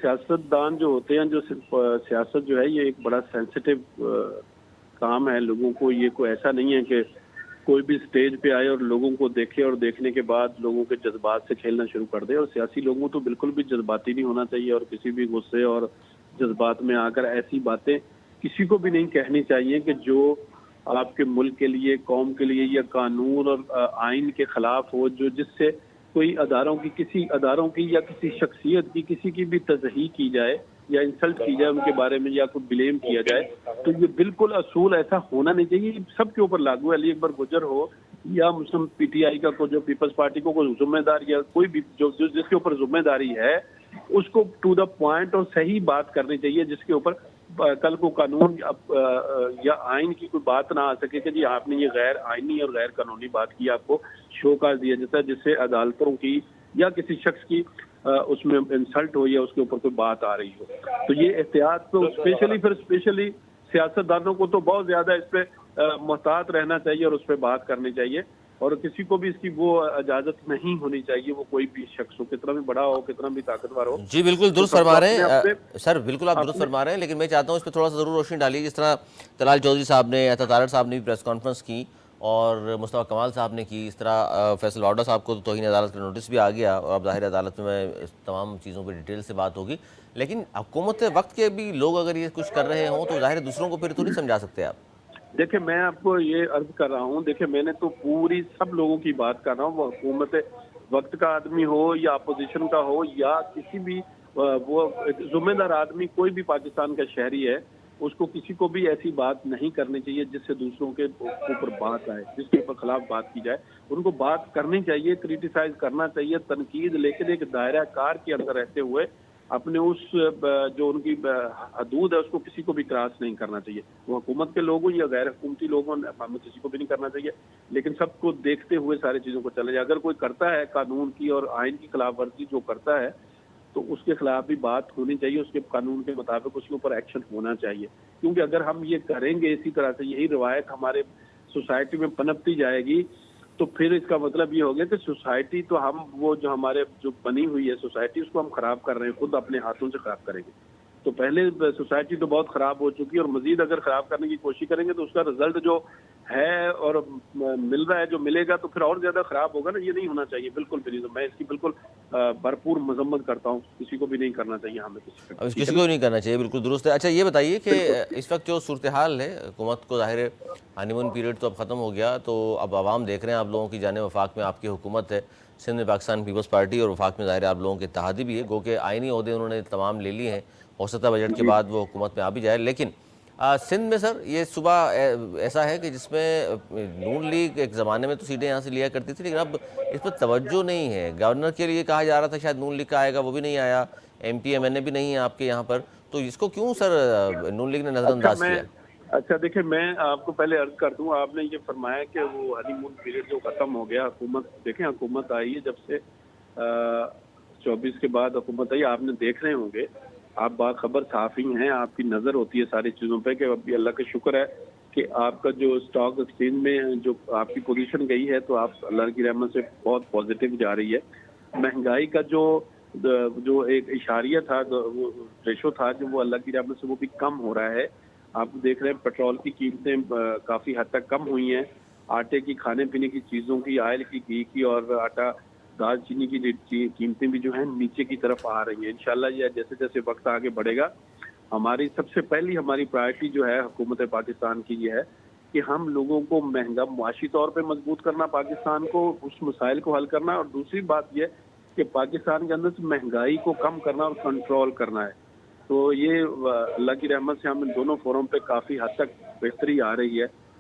सियासतदान जो होते हैं, जो सिर्फ सियासत जो है ये एक बड़ा सेंसिटिव काम है लोगों को। ये कोई ऐसा नहीं है कि कोई भी स्टेज पे आए और लोगों को देखे और देखने के बाद लोगों के जज्बात से खेलना शुरू कर दे। और सियासी लोगों तो बिल्कुल भी जज्बाती नहीं होना चाहिए और किसी भी गुस्से और जज्बात में आकर ऐसी बातें किसी को भी नहीं कहनी चाहिए कि जो आपके मुल्क के लिए, कौम के लिए या कानून और आइन के खिलाफ हो, जो जिससे कोई किसी अदारों की या किसी शख्सियत की किसी की भी तज़हीक की जाए या इंसल्ट की जाए उनके बारे में या कोई ब्लेम किया जाए, तो ये बिल्कुल असूल ऐसा होना नहीं चाहिए। सबके ऊपर लागू है। अली अकबर गुजर हो या मुस्लिम पीटीआई का को जो पीपल्स पार्टी को कोई जिम्मेदार या कोई भी जो जिसके ऊपर जिम्मेदारी है उसको टू द पॉइंट और सही बात करनी चाहिए, जिसके ऊपर कल को कानून या आइन की कोई बात ना आ सके कि जी आपने ये गैर आइनी और गैर कानूनी बात की, आपको शोकाज दिया जाता है, जिससे अदालतों की या किसी शख्स की उसमें इंसल्ट हो या उसके ऊपर कोई बात आ रही हो। तो ये एहतियात तो स्पेशली सियासतदानों को तो बहुत ज्यादा इस पे मुहतात रहना चाहिए और उस पर बात करनी चाहिए। और किसी को भी इसकी वो इजाजत नहीं होनी चाहिए, वो कोई भी शख्स हो, कितना भी बड़ा हो, कितना भी ताकतवर हो। जी बिल्कुल दुरुस्त फरमा रहे हैं सर, बिल्कुल आप दुरुस्त फरमा रहे हैं, लेकिन मैं चाहता हूँ इस पर थोड़ा सा ज़रूर रोशनी डालिए। जिस तरह तलाल चौधरी साहब ने या तारड़ साहब ने भी प्रेस कॉन्फ्रेंस की और मुस्तफा कमाल साहब ने की, इस तरह फैसल वाडा साहब को तो तौहीन अदालत का नोटिस भी आ गया और अब ज़ाहिर अदालत में इस तमाम चीज़ों पर डिटेल से बात होगी। लेकिन हुकूमत वक्त के भी लोग अगर ये कुछ कर रहे हों तो ज़ाहिर दूसरों को फिर तो नहीं समझा सकते आप। देखिए, मैं आपको ये अर्ज कर रहा हूँ, देखिए मैंने तो पूरी सब लोगों की बात कर रहा हूँ, वो हुकूमत वक्त का आदमी हो या अपोजिशन का हो या किसी भी वो जिम्मेदार आदमी, कोई भी पाकिस्तान का शहरी है, उसको किसी को भी ऐसी बात नहीं करनी चाहिए जिससे दूसरों के ऊपर बात आए, जिसके ऊपर खिलाफ बात की जाए। उनको बात करनी चाहिए, क्रिटिसाइज करना चाहिए, तनकीद, लेकिन एक दायरा कार के अंदर रहते हुए अपने उस जो उनकी हदूद है उसको किसी को भी क्रॉस नहीं करना चाहिए। वो हुकूमत के लोगों या गैर हुकूमती लोगों हमें किसी को भी नहीं करना चाहिए, लेकिन सबको देखते हुए सारी चीज़ों को चले जाए। अगर कोई करता है कानून की और आइन की खिलाफ वर्जी जो करता है तो उसके खिलाफ भी बात होनी चाहिए, उसके कानून के मुताबिक उसके ऊपर एक्शन होना चाहिए। क्योंकि अगर हम ये करेंगे इसी तरह से, यही रिवायत हमारे सोसाइटी में पनपती जाएगी, तो फिर इसका मतलब ये हो गया कि सोसाइटी तो हम वो जो हमारे जो बनी हुई है सोसाइटी उसको हम खराब कर रहे हैं, खुद अपने हाथों से खराब करेंगे। तो पहले सोसाइटी तो बहुत खराब हो चुकी है और मजीद अगर खराब करने की कोशिश करेंगे तो उसका रिजल्ट जो है और मिल रहा है, जो मिलेगा, तो फिर और ज्यादा खराब होगा ना। ये नहीं होना चाहिए, बिल्कुल भी नहीं। तो मैं इसकी बिल्कुल भरपूर मजम्मत करता हूँ, किसी को भी नहीं करना चाहिए, हमें किसी को नहीं करना चाहिए, बिल्कुल दुरुस्त है। अच्छा ये बताइए कि इस वक्त जो सूरत हाल है, हुकूमत को ज़ाहिर हनीमून पीरियड तो अब ख़त्म हो गया, तो अब आवाम देख रहे हैं आप लोगों की जाने वफाक में आपकी हुकूमत है, सिंध में पाकिस्तान पीपल्स पार्टी और वफाक में ज़ाहिर आप लोगों के इत्तेहादी भी है, गो के आइनी ओहदे उन्होंने तमाम ले लिए हैं, हो सकता है बजट के बाद वो हुकूमत में आ भी जाए। लेकिन सिंध में सर ये सुबह ऐसा है कि जिसमें नून लीग एक ज़माने में तो सीटें यहाँ से लिया करती थी, लेकिन अब इस पर तवज्जो नहीं है। गवर्नर के लिए कहा जा रहा था शायद नून लीग का आएगा, वो भी नहीं आया, MP MNA भी नहीं है आपके यहाँ पर, तो इसको क्यों सर नून लीग ने नज़रअंदाज किया? अच्छा देखिए, मैं आपको पहले अर्ज कर दूं, आपने ये फरमाया कि वो हनीमून पीरियड जो खत्म हो गया, हुकूमत देखें, हुकूमत आई है जब से 24 के बाद हुकूमत आई, आपने देख रहे होंगे, आप बाखबर साफ़ी हैं, आपकी नज़र होती है सारी चीज़ों पे कि अभी अल्लाह का शुक्र है कि आपका जो स्टॉक एक्सचेंज में जो आपकी पोजीशन गई है तो आप अल्लाह की रहमत से बहुत पॉजिटिव जा रही है। महंगाई का जो एक इशारिया था, वो रेशो था, जो वो अल्लाह की रहमत से वो भी कम हो रहा है। आप देख रहे हैं पेट्रोल की कीमतें काफ़ी हद तक कम हुई हैं, आटे की, खाने पीने की चीज़ों की, ऑयल की, घी की और आटा, दाल, चीनी की कीमतें भी जो हैं नीचे की तरफ आ रही हैं। इंशाल्लाह ये जैसे जैसे वक्त आगे बढ़ेगा, हमारी सबसे पहली हमारी प्रायोरिटी जो है हुकूमत पाकिस्तान की ये है कि हम लोगों को महंगा मुआशी तौर पे मजबूत करना, पाकिस्तान को उस मसाइल को हल करना, और दूसरी बात ये कि पाकिस्तान के अंदर से महंगाई को कम करना और कंट्रोल करना है। तो ये अल्लाह की रहमत से हम इन दोनों फोरम पे काफ़ी हद तक बेहतरी आ रही है।